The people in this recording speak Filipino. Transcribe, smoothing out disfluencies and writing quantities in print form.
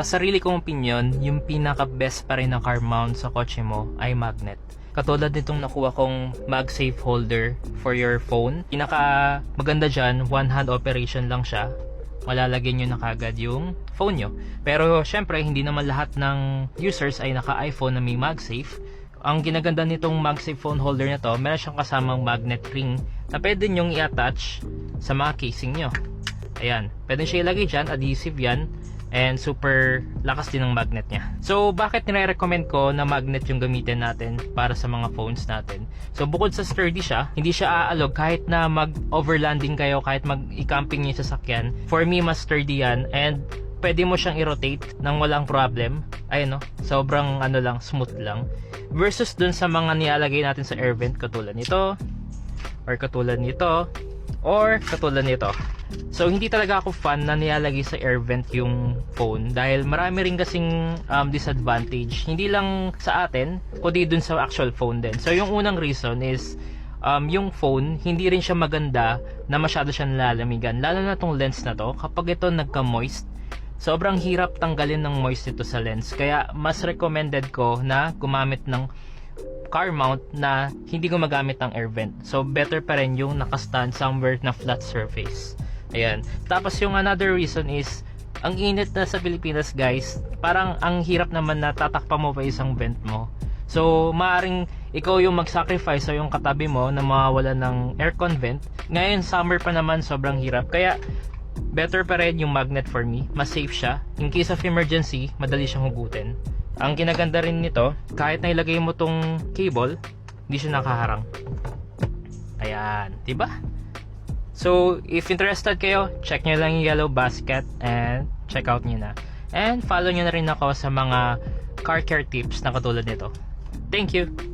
Sa sarili kong opinion, yung pinaka-best pa rin na car mount sa kotse mo ay magnet. Katulad nitong nakuha kong MagSafe holder for your phone. Pinaka maganda dyan, one hand operation lang siya. Malalagyan nyo na kagad yung phone nyo. Pero syempre, hindi naman lahat ng users ay naka-iPhone na may MagSafe. Ang ginaganda nitong MagSafe phone holder na to, meron siyang kasamang magnet ring na pwede nyong i-attach sa mga casing nyo. Ayan, pwede siya ilagay dyan, adhesive yan. And super lakas din ng magnet niya. So, bakit nire-recommend ko na magnet yung gamitin natin para sa mga phones natin? So, bukod sa sturdy siya, hindi siya aalog kahit na mag-overlanding kayo, kahit mag-camping niyo sa sasakyan. For me, mas sturdy yan. And pwede mo siyang i-rotate nang walang problem. Ayun no, sobrang lang, smooth lang. Versus dun sa mga nilalagay natin sa air vent, katulad nito, or katulad nito, or katulad nito. So, hindi talaga ako fan na nilalagay sa air vent yung phone dahil marami rin kasing disadvantage. Hindi lang sa atin, kundi dun sa actual phone din. So, yung unang reason is yung phone, hindi rin siya maganda na masyado siya nalalamigan. Lalo na tong lens na to, kapag ito nagka-moist, sobrang hirap tanggalin ng moist ito sa lens. Kaya, mas recommended ko na gumamit ng car mount na hindi gumagamit ng air vent. So, better pa rin yung nakastand somewhere na flat surface. Ayan. Tapos yung another reason is, ang init na sa Pilipinas guys, parang ang hirap naman na tatakpan mo pa isang vent mo. So, maaring ikaw yung mag-sacrifice o yung katabi mo na mawawala ng aircon vent. Ngayon, summer pa naman, sobrang hirap. Kaya, better pa rin yung magnet for me. Mas safe siya. In case of emergency, madali siyang hugutin. Ang kinaganda rin nito, kahit na ilagay mo tong cable, hindi siya nakaharang. Ayan, diba? So, if interested kayo, check nyo lang yung Yellow Basket and check out nyo na. And follow nyo na rin ako sa mga car care tips na katulad nito. Thank you!